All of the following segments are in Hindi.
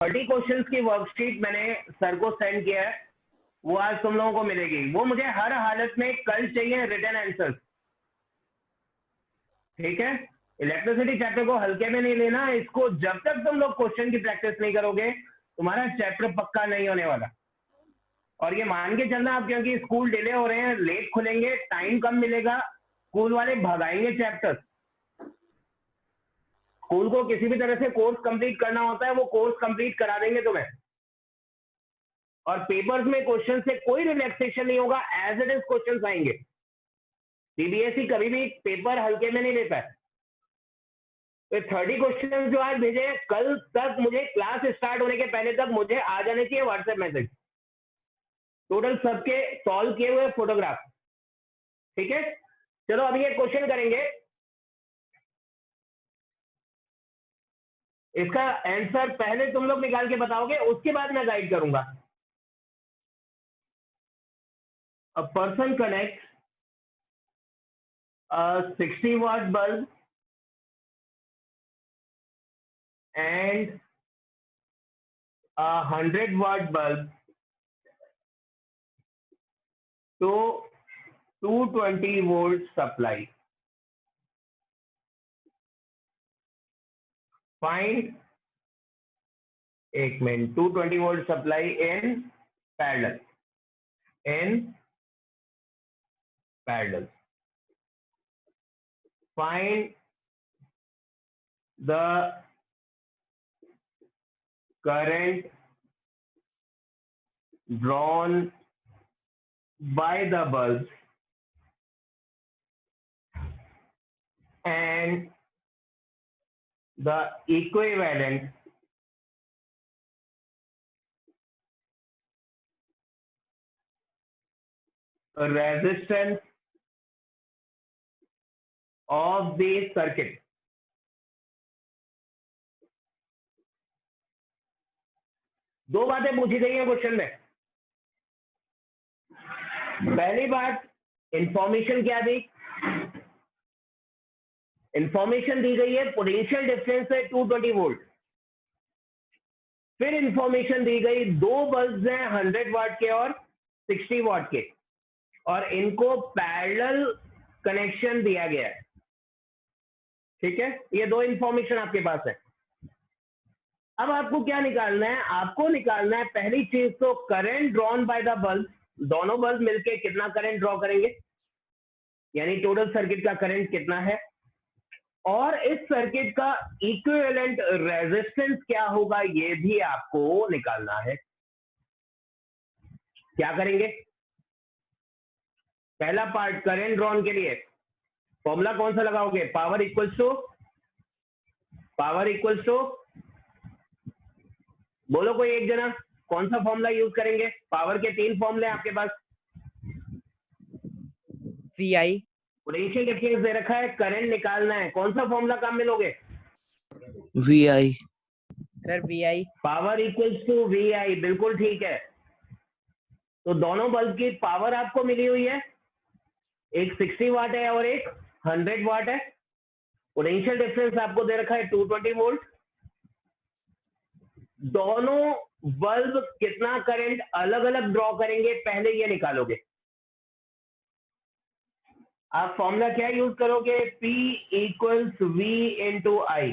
30 क्वेश्चंस की वर्कशीट मैंने सर को सेंड किया है, वो आज तुम लोगों को मिलेगी। वो मुझे हर हालत में कल चाहिए रिटन आंसर्स, ठीक है। इलेक्ट्रिसिटी चैप्टर को हल्के में नहीं लेना, इसको जब तक तुम लोग क्वेश्चन की प्रैक्टिस नहीं करोगे तुम्हारा चैप्टर पक्का नहीं होने वाला। और ये मान के चलना आप, क्योंकि स्कूल डिले हो रहे हैं, लेट खुलेंगे, टाइम कम मिलेगा, स्कूल वाले भगाएंगे चैप्टर। स्कूल को किसी भी तरह से कोर्स कंप्लीट करना होता है, वो कोर्स कंप्लीट करा देंगे तुम्हें। और पेपर्स में क्वेश्चन से कोई रिलैक्सेशन नहीं होगा, एज इट इज क्वेश्चन आएंगे। सीबीएसई कभी भी पेपर हल्के में नहीं लेता है। तो 30 क्वेश्चन जो आज भेजे, कल तक मुझे क्लास स्टार्ट होने के पहले तक मुझे आ जाने चाहिए व्हाट्सएप मैसेज, टोटल सबके सॉल्व किए हुए फोटोग्राफ, ठीक है। चलो अभी एक क्वेश्चन करेंगे, इसका आंसर पहले तुम लोग निकाल के बताओगे, उसके बाद मैं गाइड करूंगा। A person connect a 60 watt bulb and a 100 watt bulb to 220 volt supply. Find 220 volt supply in parallel. Find the current drawn by the bulb and the equivalent resistance of the circuit. दो बातें पूछी गई हैं क्वेश्चन में। पहली बात, इंफॉर्मेशन क्या दी? इंफॉर्मेशन दी गई है पोटेंशियल डिफरेंस है 220 वोल्ट। फिर इंफॉर्मेशन दी गई दो बल्ब्स हैं 100 वाट के और 60 वाट के, और इनको पैरेलल कनेक्शन दिया गया है, ठीक है। ये दो इंफॉर्मेशन आपके पास है। अब आपको क्या निकालना है? आपको निकालना है पहली चीज तो current drawn by the bulb, दोनों बल्ब मिलके कितना करंट ड्रॉ करेंगे, यानी टोटल सर्किट का करंट कितना है, और इस सर्किट का इक्विवेलेंट रेजिस्टेंस क्या होगा ये भी आपको निकालना है। क्या करेंगे? पहला पार्ट करंट ड्रॉन के लिए फॉर्मूला कौन सा लगाओगे? पावर इक्वल्स टू बोलो कोई एक जना, कौन सा फॉर्मूला यूज करेंगे? पावर के 3 फॉर्मूले आपके पास। VI, पोटेंशियल डिफरेंस दे रखा है, करंट निकालना है, कौन सा फॉर्मूला काम में लोगे? VI sir VI। Power equals to VI, बिल्कुल ठीक है। तो दोनों बल्ब की पावर आपको मिली हुई है, एक 60 वाट है और एक 100 वाट है। पोटेंशियल डिफरेंस आपको दे रखा है 220 वोल्ट। दोनों बल्ब कितना करंट अलग अलग ड्रॉ करेंगे पहले ये निकालोगे। आप फॉर्मूला क्या यूज करोगे? P equals V into I।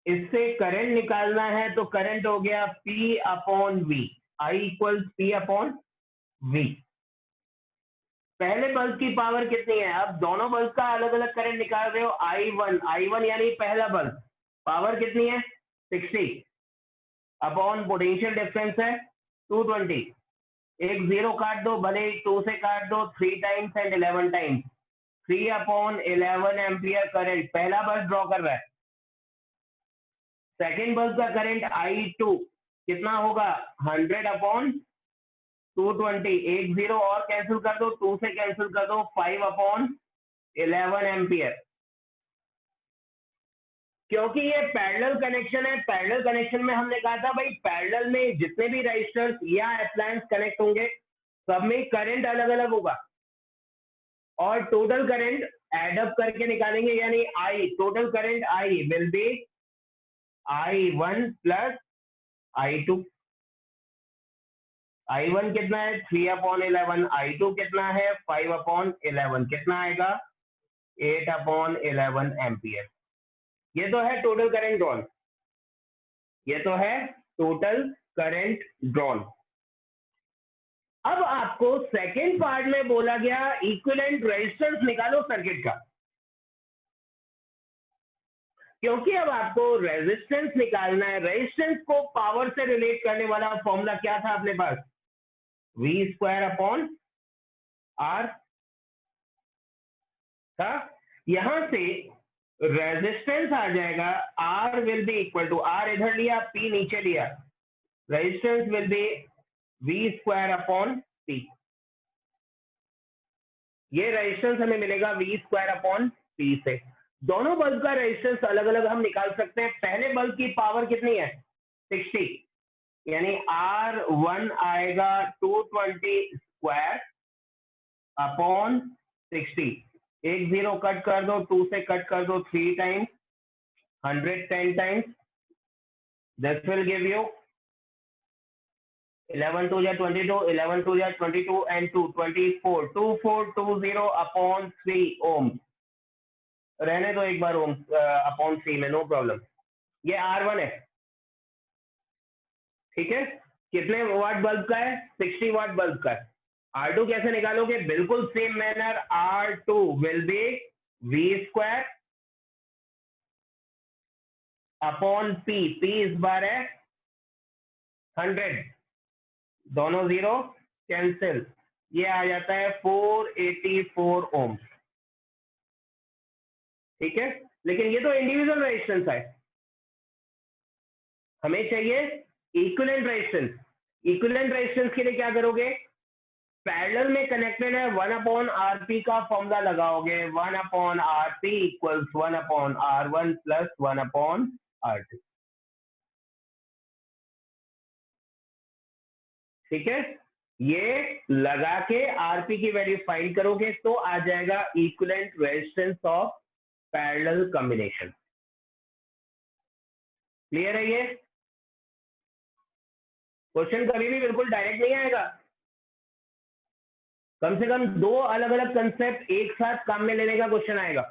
इससे करंट निकालना है तो करंट हो गया P upon V, I equals P upon V। पहले बल्ब की पावर कितनी है? अब दोनों बल्ब का अलग अलग करंट निकाल रहे हो। I1 यानी पहला बल्ब, पावर कितनी है? 60 अपॉन पोटेंशियल डिफरेंस है 220। एक 0 काट दो, भले 2 से काट दो, 3 times and 11 times, 3 upon 11 ampere current पहला बल्ब ड्रॉ कर रहा है। सेकेंड बल्ब का करंट I2 कितना होगा? 100 अपॉन 220, एक 0 और कैंसिल कर दो, 2 से कैंसिल कर दो, 5 अपॉन 11 एम्पियर। क्योंकि ये पैरेलल कनेक्शन है, पैरेलल कनेक्शन में हमने कहा था भाई पैरेलल में जितने भी रजिस्टर्स या अप्लायंस कनेक्ट होंगे सब में करंट अलग अलग होगा, और टोटल करंट एड अप करके निकालेंगे, यानी I total current I will be I1 plus I2, I1 कितना है 3/11, I2 कितना है 5/11, कितना आएगा 8/11 एम्पियर। ये तो है टोटल करंट ड्रॉन, ये तो है टोटल करंट ड्रॉन। अब आपको सेकेंड पार्ट में बोला गया इक्विवेलेंट रेजिस्टेंस निकालो सर्किट का, क्योंकि अब आपको रेजिस्टेंस निकालना है। रेजिस्टेंस को पावर से रिलेट करने वाला फॉर्मूला क्या था अपने पास, V² R था। यहां से रेजिस्टेंस आ जाएगा R will be equal to, R इधर लिया, P नीचे लिया, resistance will be V² P। ये रेजिस्टेंस हमें मिलेगा V² P से। दोनों बल्ब का रेजिस्टेंस अलग अलग हम निकाल सकते हैं। पहले बल्ब की पावर कितनी है 60, यानी R1 आएगा 220² 1 0 कट कर दो, 2 से कट कर दो 3 times, 110 times, this will give you 11 2 22, 11 2 22 and 2 24, 2420/3 ओम। रहने दो एक बार ओम अपॉन 3 में, नो प्रॉब्लम। ये R1 है, ठीक है। कितने वाट बल्ब का है 60 वाट बल्ब का है। R2 कैसे निकालोगे, बिल्कुल same manner, R2 will be V² upon P, P इस बार है 100, दोनों जीरो कैंसिल, ये आ जाता है 484 ओम, ठीक है। लेकिन ये तो इंडिविजुअल रेजिस्टेंस है, हमें चाहिए इक्विवेलेंट रेजिस्टेंस। इक्विवेलेंट रेजिस्टेंस के लिए क्या करोगे, पैरेलल में कनेक्टेड है 1/RP का फॉर्मूला लगाओगे, 1/RP equals 1/R1 plus 1/R2, ठीक है। ये लगा के आरपी की वैल्यू फाइंड करोगे तो आ जाएगा equivalent resistance of parallel combination. Clear है ये क्वेश्चन? कभी भी बिल्कुल डायरेक्ट नहीं आएगा, कम से कम 2 अलग अलग कंसेप्ट एक साथ काम में लेने का क्वेश्चन आएगा।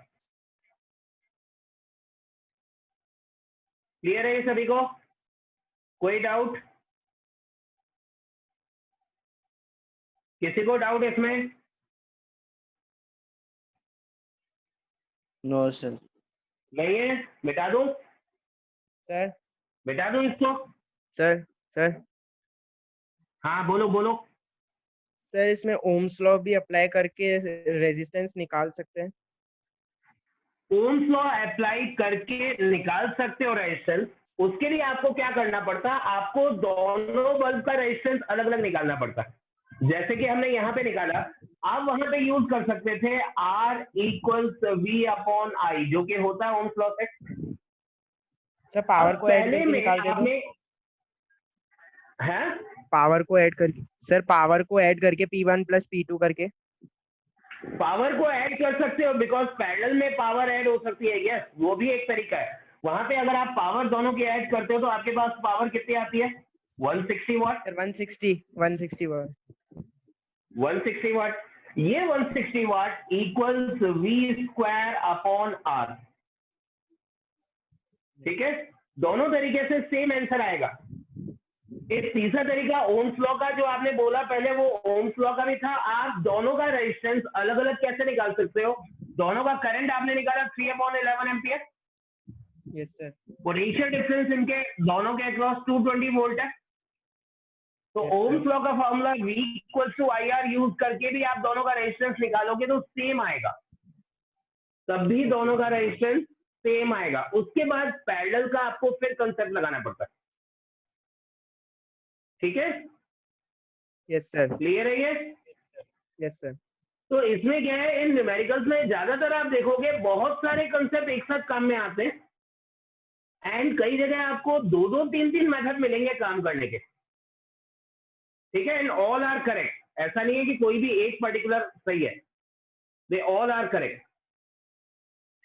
क्लियर है ये सभी को? कोई डाउट? किसी को डाउट इसमें? No sir. नहीं है, मिटा दूं? सर मिटा दूं इसको? सर सर हाँ बोलो बोलो। सर इसमें ओम्स लॉ भी अप्लाई करके रेजिस्टेंस निकाल सकते हैं? ओम्स लॉ अप्लाई करके निकाल सकते हो रेजिस्टेंस। उसके लिए आपको क्या करना पड़ता है, आपको दोनों बल्ब का रेजिस्टेंस अलग अलग निकालना पड़ता है। जैसे कि हमने यहाँ पे निकाला, आप वहां पे यूज कर सकते थे R इक्वल्स V/I, जो कि होता है ओम्स लॉ से। सर पावर अब को ऐड पहले करके में निकाल दे दो। आपने है पावर को ऐड करके, सर पावर को ऐड करके P1 प्लस P2 करके। पावर को ऐड कर सकते हो, बिकॉज पैरेलल में पावर ऐड हो सकती है, यस वो भी एक तरीका है। वहां पे अगर आप पावर दोनों की ऐड करते हो तो आपके पास पावर कितनी आती है 160 वाट। सर 160 वाट। 160 वाट, ये 160 वाट इक्वल्स V²/R, ठीक है। दोनों तरीके से सेम आंसर आएगा। एक तीसरा तरीका ओम्स लॉ का, जो आपने बोला पहले, वो ओम्स लॉ का भी था। आप दोनों का रेजिस्टेंस अलग अलग कैसे निकाल सकते हो, दोनों का करंट आपने निकाला 3/11 ampere, yes sir. Potential difference इनके दोनों के अक्रॉस 220 वोल्ट है। तो Yes, sir. ओम्स लॉ का फॉर्मूला V = IR यूज करके भी आप दोनों का रेजिस्टेंस निकालोगे तो सेम आएगा, तब भी दोनों का रेजिस्टेंस सेम आएगा। उसके बाद पैरेलल का आपको फिर कंसेप्ट लगाना पड़ता है, ठीक है। Yes sir. क्लियर है ये? Yes sir. तो इसमें क्या है, इन न्यूमेरिकल्स में ज्यादातर आप देखोगे बहुत सारे कंसेप्ट एक साथ काम में आते हैं, एंड कई जगह आपको 2 3 मेथड मिलेंगे काम करने के, ठीक है। एंड ऑल आर करेक्ट, ऐसा नहीं है कि कोई भी एक पर्टिकुलर सही है, दे ऑल आर करेक्ट,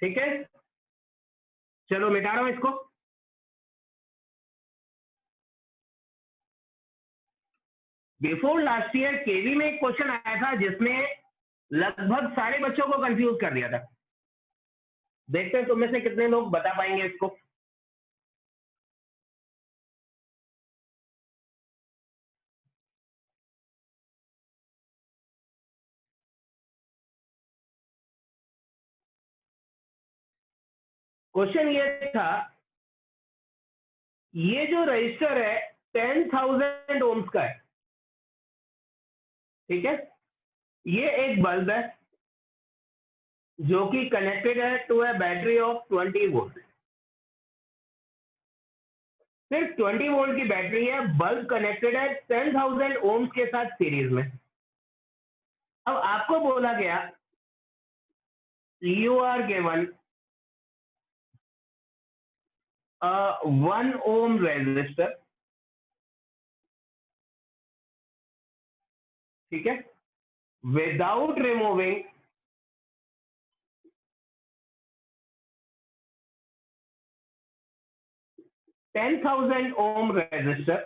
ठीक है। चलो मिटा रहा हूं इसको। बिफोर लास्ट ईयर केवी में एक क्वेश्चन आया था जिसने लगभग सारे बच्चों को कंफ्यूज कर दिया था। देखते हैं तुम में से कितने लोग बता पाएंगे इसको। क्वेश्चन ये था, ये जो रजिस्टर है 10,000 ओम्स का है, ठीक है। ये एक बल्ब है जो कि कनेक्टेड है to a battery of 20 volt. सिर्फ 20 वोल्ट की बैटरी है, बल्ब कनेक्टेड है 10,000 ओम्स के साथ सीरीज में। अब आपको बोला गया you are given 1 ohm resistor, ठीक है, without removing 10,000 ohm resistor,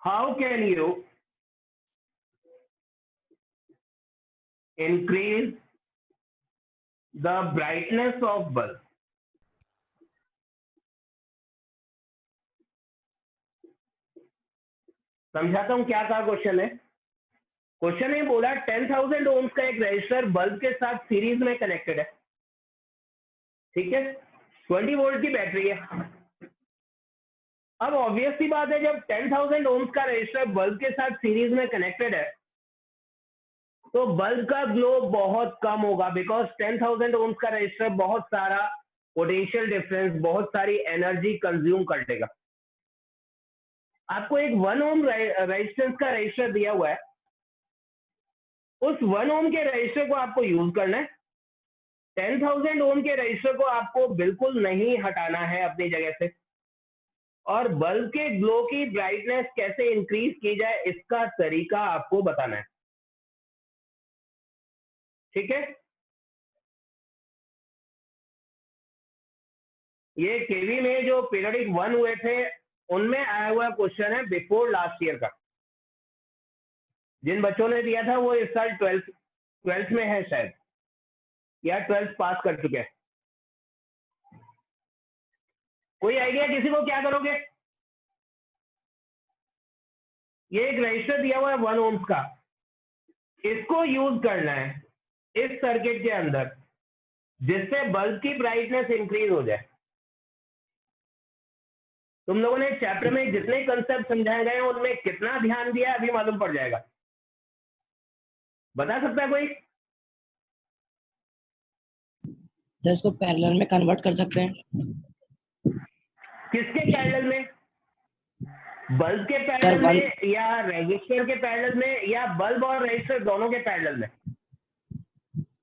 how can you increase the brightness of bulb? समझाता हूं क्या कहा क्वेश्चन है। क्वेश्चन ने बोला 10,000 ohms का एक रजिस्टर बल्ब के साथ सीरीज में कनेक्टेड है, ठीक है, 20 वोल्ट की बैटरी है। अब ऑब्वियस सी बात है, जब 10,000 ohms का रजिस्टर बल्ब के साथ सीरीज में कनेक्टेड है तो बल्ब का ग्लो बहुत कम होगा, बिकॉज 10,000 ohms का रजिस्टर बहुत सारा पोटेंशियल डिफरेंस, बहुत सारी एनर्जी कंज्यूम कर लेगा। आपको एक 1 ohm रेजिस्टेंस का रजिस्टर दिया हुआ है, उस 1 ohm के रजिस्टर को आपको यूज करना है। 10,000 ohm के रजिस्टर को आपको बिल्कुल नहीं हटाना है अपनी जगह से। और बल्ब के ग्लो की ब्राइटनेस कैसे इंक्रीज की जाए इसका तरीका आपको बताना है, ठीक है। ये केवी में जो पीरियडिक 1 हुए थे उनमें आया हुआ क्वेश्चन है बिफोर लास्ट ईयर का। जिन बच्चों ने दिया था वो इस साल 12th में है शायद, या 12th पास कर चुके हैं। कोई आइडिया किसी को, क्या करोगे? ये एक रजिस्टर दिया हुआ है 1 ohms का, इसको यूज करना है इस सर्किट के अंदर जिससे बल्ब की ब्राइटनेस इंक्रीज हो जाए। तुम लोगों ने चैप्टर में जितने कंसेप्ट समझाए गए हैं उनमें कितना ध्यान दिया अभी मालूम पड़ जाएगा। बता सकता है कोई? सर इसको पैरेलल में कन्वर्ट कर सकते हैं। किसके पैरेलल में? बल्ब के पैरेलल में या रजिस्टर के पैरेलल में या बल्ब और रजिस्टर दोनों के पैरेलल में?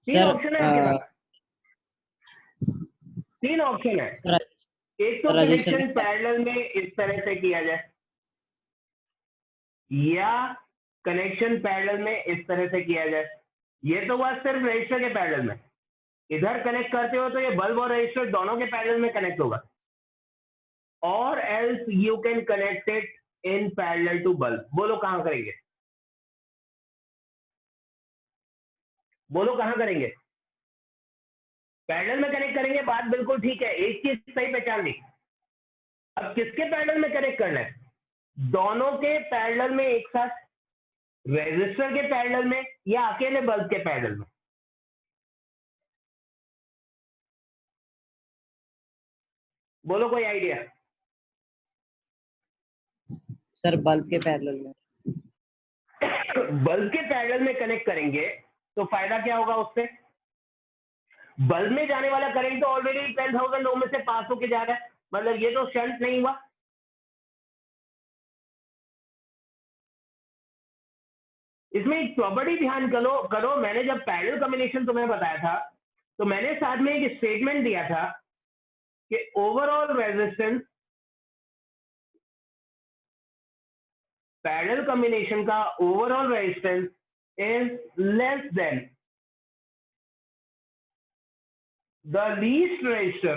तीन ऑप्शन है आपके पास, 3 ऑप्शन है। एक तो कनेक्शन पैरेलल में इस तरह से किया जाए, या कनेक्शन पैरेलल में इस तरह से किया जाए। ये तो हुआ सिर्फ रजिस्टर के पैरेलल में। इधर कनेक्ट करते हो तो ये बल्ब और रजिस्टर दोनों के पैरेलल में कनेक्ट होगा, और else you can connect it in parallel to bulb. बोलो कहां करेंगे? बोलो कहां करेंगे? पैरेलल में कनेक्ट करेंगे, बात बिल्कुल ठीक है, एक चीज सही पहचान ली। अब किसके पैरेलल में कनेक्ट करना है? दोनों के पैरेलल में एक साथ, रेजिस्टर के पैरेलल में या अकेले बल्ब के पैरेलल में? बोलो कोई आइडिया? सर बल्ब के पैरेलल में। बल्ब के पैरेलल में कनेक्ट करेंगे तो फायदा क्या होगा उससे? बल्ब में जाने वाला करंट तो ऑलरेडी 10,000 ओम में से पास होके जा रहा है, मतलब ये तो शंट नहीं हुआ। इसमें एक प्रॉपर्टी ध्यान करो। मैंने जब पैरेलल कॉम्बिनेशन तुम्हें बताया था तो मैंने साथ में एक स्टेटमेंट दिया था कि ओवरऑल रेजिस्टेंस पैरेलल कॉम्बिनेशन का overall resistance is less than the least resistor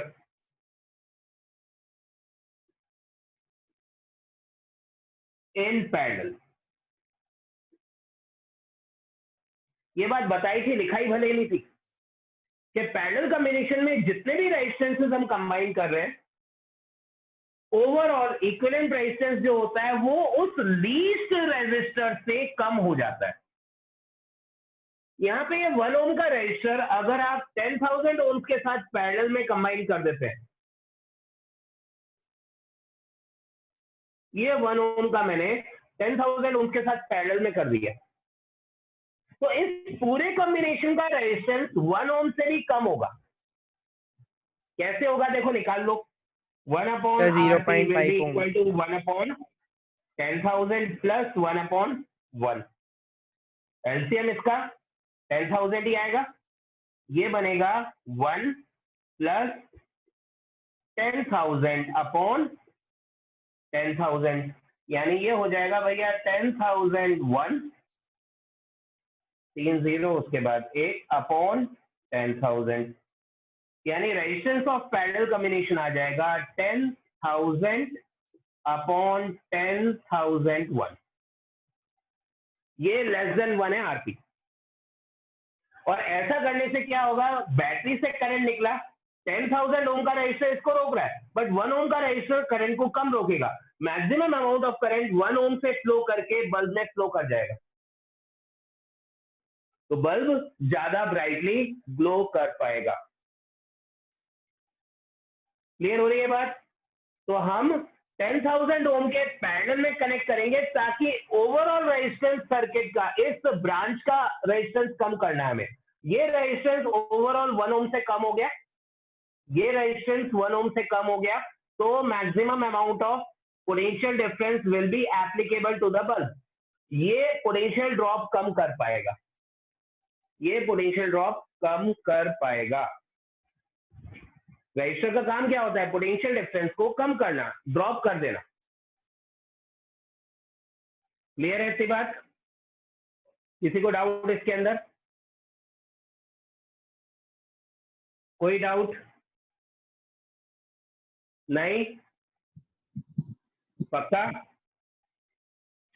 in parallel. ये बात बताई थी, लिखाई भले नहीं थी, कि पैरेलल कॉम्बिनेशन में जितने भी रेजिस्टेंसेस हम कंबाइन कर रहे हैं, ओवरऑल इक्विवेलेंट रेजिस्टेंस जो होता है वो उस लीस्ट रेजिस्टर से कम हो जाता है। यहां पे ये 1 ओम का रेजिस्टर अगर आप 10,000 ओम्स के साथ पैरेलल में कंबाइन कर देते हैं, ये 1 ओम का मैंने 10,000 ओम्स के साथ पैरेलल में कर दिया, तो इस पूरे कॉम्बिनेशन का रेजिस्टेंस 1 ओम से भी कम होगा। कैसे होगा देखो, निकाल लो। 1 upon sir, RT will 0.5 be equal ohms। to 1 upon 10,000 plus 1 upon 1। LCM इसका 10,000 ही आएगा, ये बनेगा 1 प्लस 10,000 अपॉन 10,000, यानी ये हो जाएगा भैया 10,001, 3 0 उसके बाद 1 अपॉन 10,000, यानी रेजिस्टेंस ऑफ पैरेलल कॉम्बिनेशन आ जाएगा 10,000 अपॉन 10,001। ये लेस देन 1 है आरपी। और ऐसा करने से क्या होगा, बैटरी से करंट निकला, 10,000 ओम का रेजिस्टर इसको रोक रहा है, बट 1 ओम का रेजिस्टर करंट को कम रोकेगा। मैक्सिमम अमाउंट ऑफ करंट 1 ओम से फ्लो करके बल्ब में फ्लो कर जाएगा, तो बल्ब ज्यादा ब्राइटली ग्लो कर पाएगा। क्लियर हो रही है बात? तो हम 10,000 ओम के पैरेलल में कनेक्ट करेंगे ताकि ओवरऑल रेजिस्टेंस सर्किट का, इस ब्रांच का रेजिस्टेंस कम करना है हमें। ये रेजिस्टेंस ओवरऑल 1 ओम से कम हो गया, ये रेजिस्टेंस 1 ओम से कम हो गया, तो maximum amount of potential difference will be applicable to the bulb. ये पोटेंशियल ड्रॉप कम कर पाएगा, ये पोटेंशियल ड्रॉप कम कर पाएगा। रजिस्टर का काम क्या होता है, पोटेंशियल डिफरेंस को कम करना, ड्रॉप कर देना। क्लियर है इसकी बात? किसी को डाउट इसके अंदर? कोई डाउट नहीं? पक्का?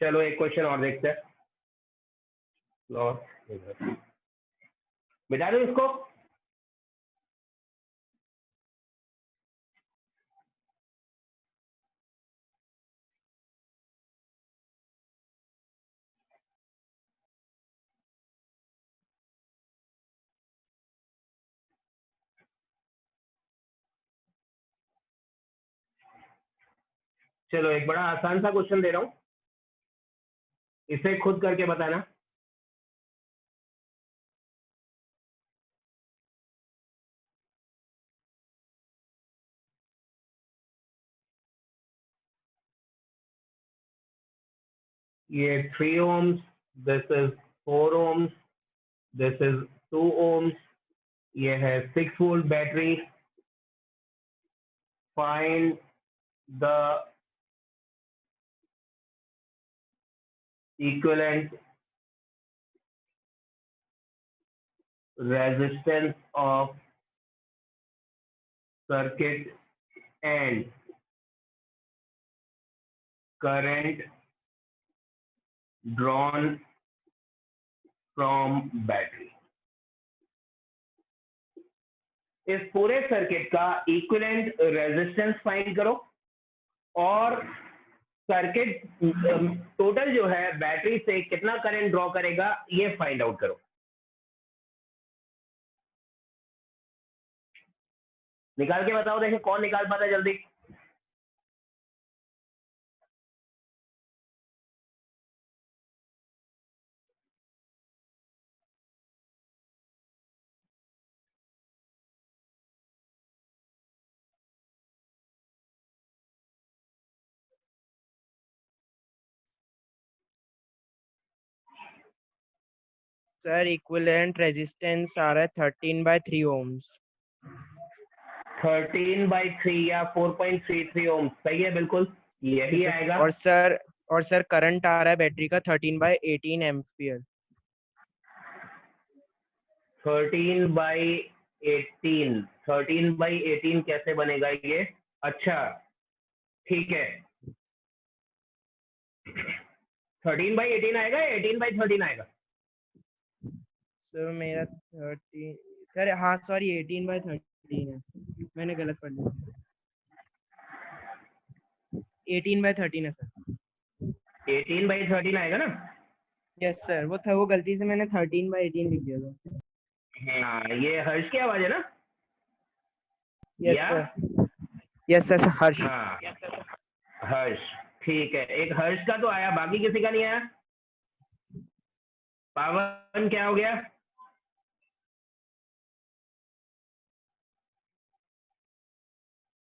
चलो एक क्वेश्चन और देखते हैं, बिता दो इसको। चलो एक बड़ा आसान सा क्वेश्चन दे रहा हूं, इसे खुद करके बताना। ये 3 ohms, this is 4 ohms, this is 2 ohms, ये है 6 volt battery. Find the equivalent resistance of circuit and current drawn from battery। इस पूरे सर्किट का इक्विवेलेंट रेजिस्टेंस फाइंड करो और सर्किट टोटल जो है बैटरी से कितना करंट ड्रॉ करेगा ये फाइंड आउट करो। निकाल के बताओ, देखें कौन निकाल पाता है जल्दी। सर, इक्विवेलेंट रेजिस्टेंस आ रहा है 13/3 ohms। 13/3 या 4.33 ओम, सही है, बिल्कुल यही आएगा। और सर करंट आ रहा है बैटरी का 13/18 एम्पियर। 13/18, 13/18 कैसे बनेगा ये? अच्छा ठीक है, 13/18 आएगा या 18/13 आएगा? सर मेरा 13, सर हाँ सॉरी 18/13 है, मैंने गलत पढ़ लिया। 18/13 है सर। 18/13 आएगा ना? यस सर, वो गलती से मैंने 13/18 लिख दिया था। हाँ, ये हर्ष की आवाज है ना? यस या सर, यस सर, हर्ष। हाँ, हर्ष, ठीक है। एक हर्ष का तो आया, बाकी किसी का नहीं आया। पावन क्या हो गया?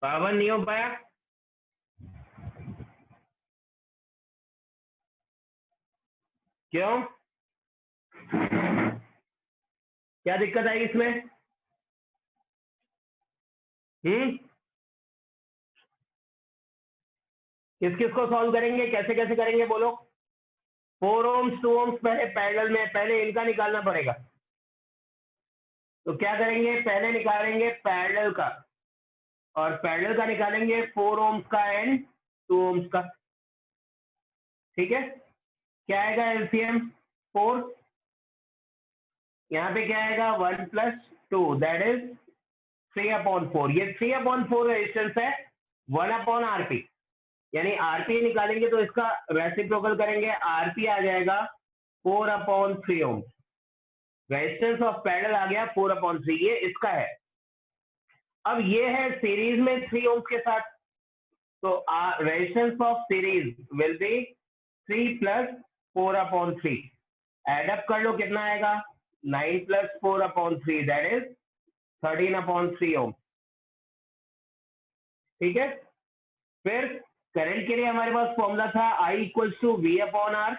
पावन नहीं हो पाया? क्यों? क्या दिक्कत आई इसमें? किस किस को सॉल्व करेंगे, कैसे कैसे करेंगे बोलो? 4 ohms 2 ohms पहले पैरेलल में, पहले इनका निकालना पड़ेगा। तो क्या करेंगे, पहले निकालेंगे पैरेलल का, और पैरेलल का निकालेंगे 4 ohms का एंड 2 ohms का। ठीक है, क्या आएगा एलसीएम? 4। यहाँ पे क्या आएगा? 1 + 2 दैट इज 3/4। ये 3/4 रेजिस्टेंस है 1/RP, यानी आरपी निकालेंगे तो इसका रेसिप्रोकल करेंगे, आरपी आ जाएगा 4/3 ओम। रेजिस्टेंस ऑफ पैरेलल आ गया 4/3, ये इसका है। अब ये है सीरीज में 3 ओम के साथ, तो resistance of series will be 3 + 4/3। Add up कर लो, कितना आएगा? 9 + 4/3 दैट इज 13/3 ओम। ठीक है, फिर करंट के लिए हमारे पास फॉर्मूला था I = V/R,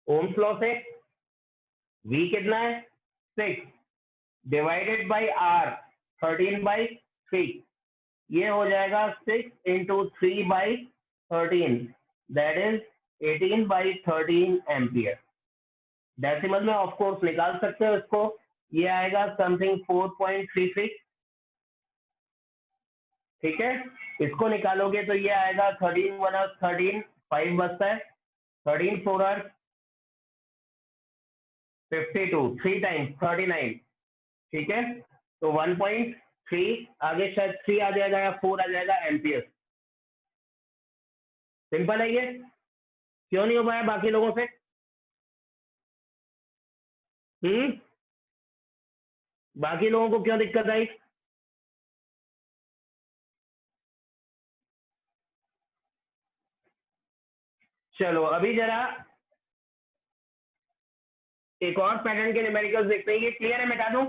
ओम्स लॉ से। V कितना है? 6 डिवाइडेड बाई R 13/3, ये हो जाएगा 6 × 3/13 दैट इज 18/13 एम्पियर। डेसिमल में ऑफ कोर्स निकाल सकते हो इसको, ये आएगा समथिंग 4.33। ठीक है, इसको निकालोगे तो ये आएगा 13 × 1 = 13, 5 बचता है, 13 × 4 = 52, 3 टाइम्स 39। ठीक है, तो 1.3 आगे शायद 3 आ जाएगा या 4 आ जाएगा एम्पियर। सिंपल है ये। क्यों नहीं हो पाया बाकी लोगों से? बाकी लोगों को क्यों दिक्कत आई? चलो अभी जरा एक और पैटर्न के न्यूमेरिकल्स देखते हैं। ये क्लियर है? मिटा दूं?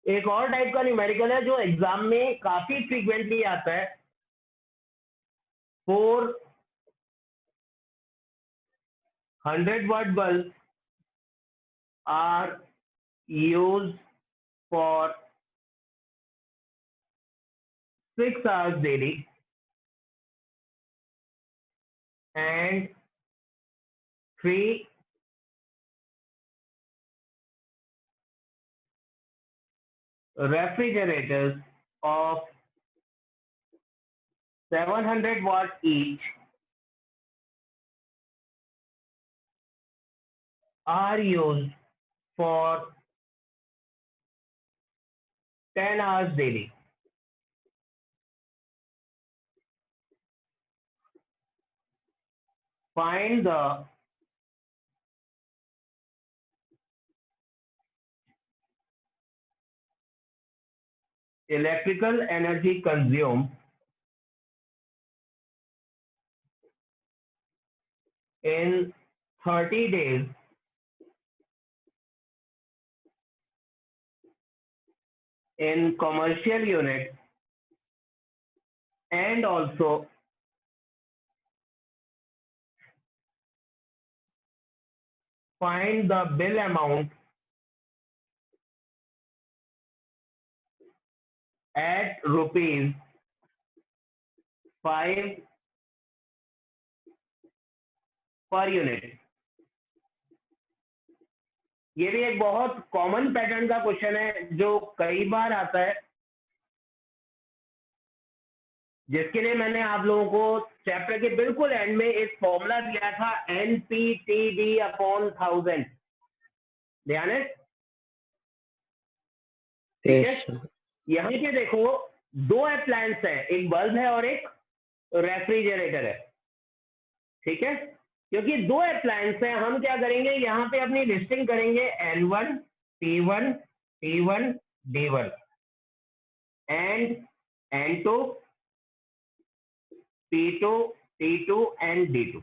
एक और टाइप का न्यूमेरिकल है जो एग्जाम में काफी फ्रीक्वेंटली आता है। 400 watt bulbs are used for 6 hours daily and 3 refrigerators of 700 watt each are used for 10 hours daily. Find the electrical energy consumed in 30 days in commercial units, and also find the bill amount at rupees 5 per unit. ये भी एक बहुत कॉमन पैटर्न का क्वेश्चन है जो कई बार आता है, जिसके लिए मैंने आप लोगों को चैप्टर के बिल्कुल एंड में एक फॉर्मूला दिया था NPTD/1000। ध्यान है? ठीक है। यहाँ पे देखो दो अप्लायंस है, एक बल्ब है और एक रेफ्रिजरेटर है। ठीक है, क्योंकि दो अप्लायंस है हम क्या करेंगे, यहाँ पे अपनी लिस्टिंग करेंगे N1 P1 T1 D1 and N2 P2 T2 and D2।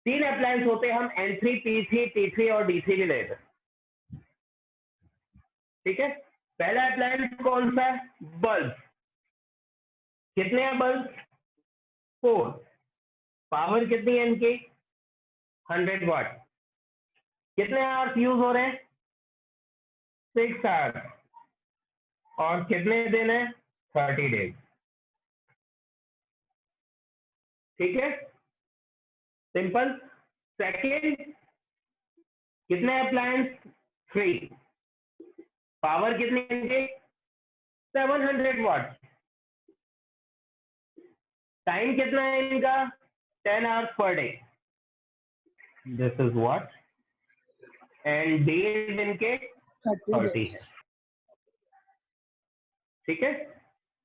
तीन अप्लायंस होते हैं, हम N3 P3 T3 और D3 भी लेते हैं। ठीक है, पहला अप्लायंस कौन सा है? बल्ब। कितने हैं बल्ब? 4। पावर कितनी है इनकी? 100 वाट। कितने आवर्स यूज हो रहे हैं? 6 आवर्स। और कितने दिन है? 30 डेज। ठीक है, सिंपल। सेकेंड, कितने अप्लायंस? 3। पावर कितनी है इनकी? 700 वाट। टाइम कितना है इनका? 10 hours per day. This is what, and days इनके 30 है। ठीक है,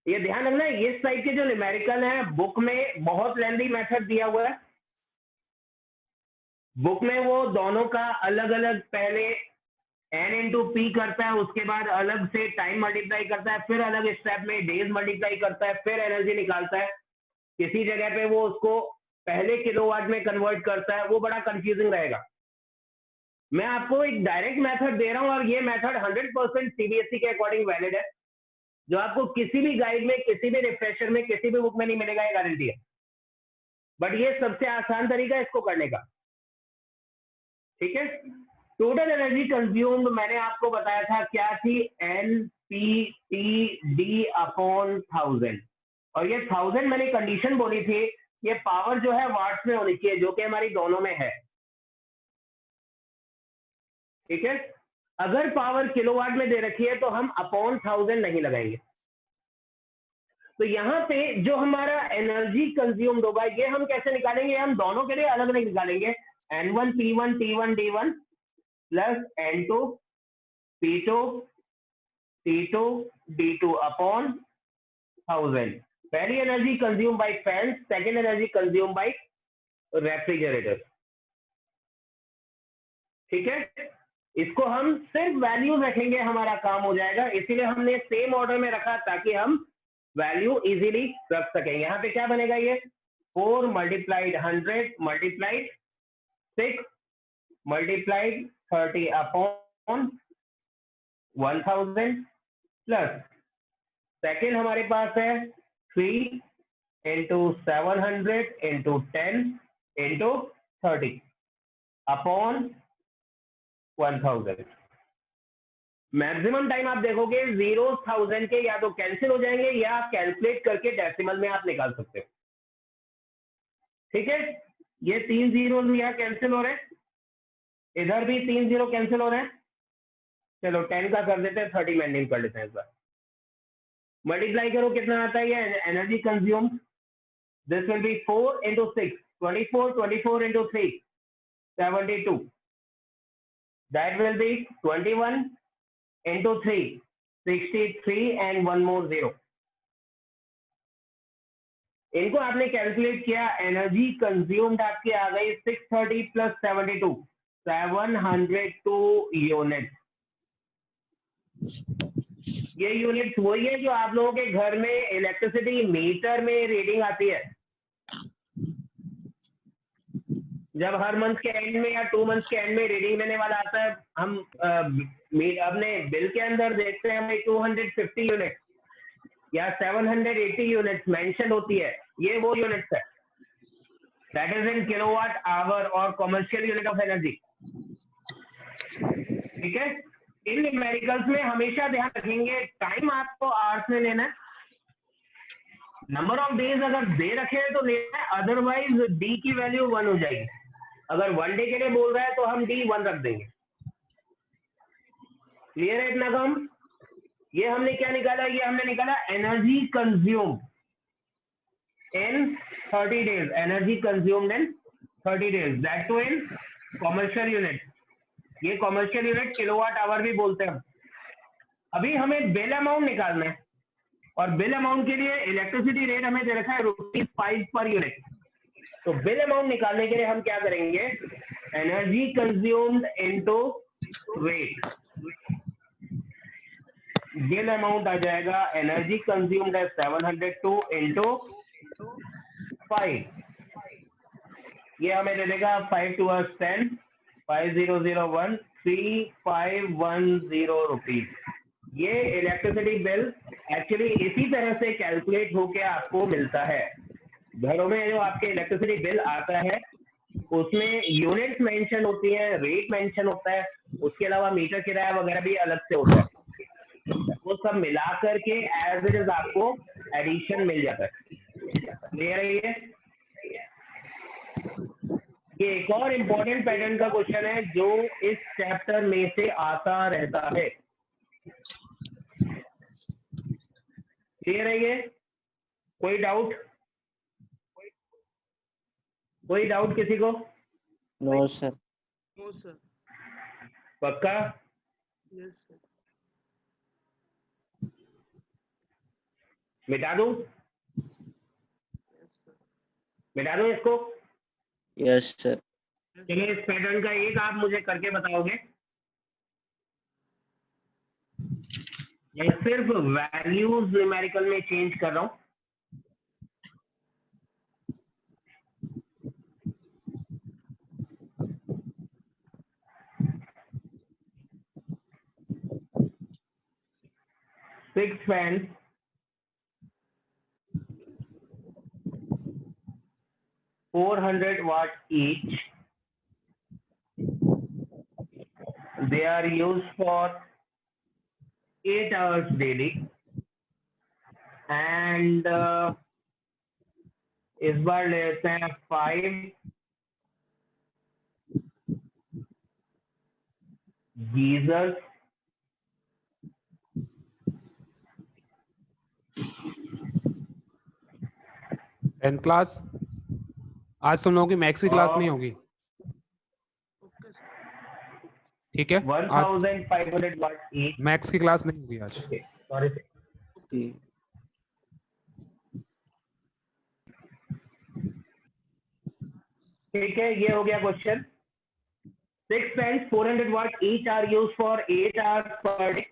ये ध्यान रखना, इस टाइप के जो न्यूमेरिकल है बुक में बहुत लेंथी मेथड दिया हुआ है। बुक में वो दोनों का अलग अलग, पहले n इंटू पी करता है, उसके बाद अलग से टाइम मल्टीप्लाई करता है, फिर अलग स्टेप में डेज मल्टीप्लाई करता है, फिर एनर्जी निकालता है। किसी जगह पे वो उसको पहले किलोवाट में कन्वर्ट करता है, वो बड़ा कंफ्यूजिंग रहेगा। मैं आपको एक डायरेक्ट मेथड दे रहा हूं और ये मेथड 100% सीबीएसई के अकॉर्डिंग वैलिड है, जो आपको किसी भी गाइड में, किसी भी रिफ्रेशर में, किसी भी बुक में नहीं मिलेगा, ये गारंटी है। बट ये सबसे आसान तरीका है इसको करने का। ठीक है, टोटल एनर्जी कंज्यूम्ड मैंने आपको बताया था क्या थी? NPTD/1000। और ये 1000 मैंने कंडीशन बोली थी, ये पावर जो है वाट्स में होनी चाहिए, जो कि हमारी दोनों में है। ठीक है, अगर पावर किलोवाट में दे रखी है तो हम अपॉन 1000 नहीं लगाएंगे। तो यहाँ पे जो हमारा एनर्जी कंज्यूम्ड होगा ये हम कैसे निकालेंगे? हम दोनों के लिए अलग अलग निकालेंगे। N1 P1 T1 D1 plus N2 P2 T2 D2 upon 1000। पहली energy consume by fan, second energy consume by refrigerator. ठीक है, इसको हम सिर्फ वैल्यू रखेंगे, हमारा काम हो जाएगा। इसीलिए हमने सेम ऑर्डर में रखा ताकि हम वैल्यू इजीली रख सकें। यहाँ पे क्या बनेगा? ये 4 multiplied 100 multiplied 6 multiplied 30 upon 1000 plus second हमारे पास है 3 into 700 into 10 into 30 upon 1000। Maximum time आप देखोगे 0,000 के या तो कैंसिल हो जाएंगे या कैलकुलेट करके डेसिमल में आप निकाल सकते हो। ठीक है, ये 3 जीरो यहाँ कैंसिल हो रहे हैं, इधर भी 3 जीरो कैंसिल हो रहे हैं। चलो 10 का कर देते हैं, 30 मेंटेन कर लेते हैं इस बार। मल्टीप्लाई करो, कितना आता है ये energy consume? This will be 4 into 6 24, 24 into 3 72, that will be 21 into 3 63 and one more 0। इनको आपने कैलकुलेट किया, एनर्जी कंज्यूम्ड आपकी आ गई 630 प्लस 72 702 यूनिट। ये यूनिट्स वही है जो आप लोगों के घर में इलेक्ट्रिसिटी मीटर में रीडिंग आती है। जब हर मंथ के एंड में या 2 मंथ्स के एंड में रीडिंग लेने वाला आता है, हम अपने बिल के अंदर देखते हैं हमें 250 यूनिट या 780 यूनिट्स मेंशन होती है। ये वो यूनिट्स है, that is in kilowatt hour और कॉमर्शियल यूनिट ऑफ एनर्जी। ठीक है, इन न्यूमेरिकल्स में हमेशा ध्यान रखेंगे टाइम आपको आवर्स में लेना है, नंबर ऑफ डेज अगर दे रखे हैं तो लेना है, अदरवाइज डी की वैल्यू 1 हो जाएगी। अगर 1 डे के लिए बोल रहा है तो हम D1 रख देंगे। क्लियर है इतना कम? ये हमने क्या निकाला? ये हमने निकाला energy consume in 30 days, energy consumed in 30 days, that too in commercial unit. ये कॉमर्शियल यूनिट किलोवाट आवर भी बोलते हैं। अभी हमें बिल अमाउंट निकालना है, और बिल अमाउंट के लिए इलेक्ट्रिसिटी रेट हमें दे रखा है ₹5 पर यूनिट। तो बिल अमाउंट निकालने के लिए हम क्या करेंगे? Energy consumed into rate. Bill amount आ जाएगा एनर्जी कंज्यूम्ड है 702 इंटू 5। ये हमें दे देगा 5 to 10, 5001, 3510 रुपीज। ये इलेक्ट्रिसिटी बिल एक्चुअली इसी तरह से कैलकुलेट होके आपको मिलता है। घरों में जो आपके इलेक्ट्रिसिटी बिल आता है उसमें यूनिट्स मेंशन होती है, रेट मेंशन होता है, उसके अलावा मीटर किराया वगैरह भी अलग से होता है। वो सब मिला करके एज इट इज आपको एडिशन मिल जाता है। क्लियर है ये एक और इम्पोर्टेंट पैटर्न का क्वेश्चन है जो इस चैप्टर में से आता रहता है। क्लियर है ये? कोई डाउट? कोई डाउट किसी को? No sir. No sir. पक्का? Yes sir. मिटा दूं? मिटा दूं इसको? Yes sir. चलिए इस पैटर्न का एक आप मुझे करके बताओगे। मैं सिर्फ वैल्यूज न्यूमेरिकल में चेंज कर रहा हूं। Six fan 400 watt each. They are used for 8 hours daily, and इस बार लेते हैं 5 गीजर्स, टेंथ क्लास। आज तुम लोगों की मैथ्स की क्लास नहीं होगी, ठीक है? 1500 watt each. मैथ्स की क्लास नहीं होगी आज। सॉरी। ठीक है, ये हो गया question. 6 fans 400 watt each are used for 8 hours per day.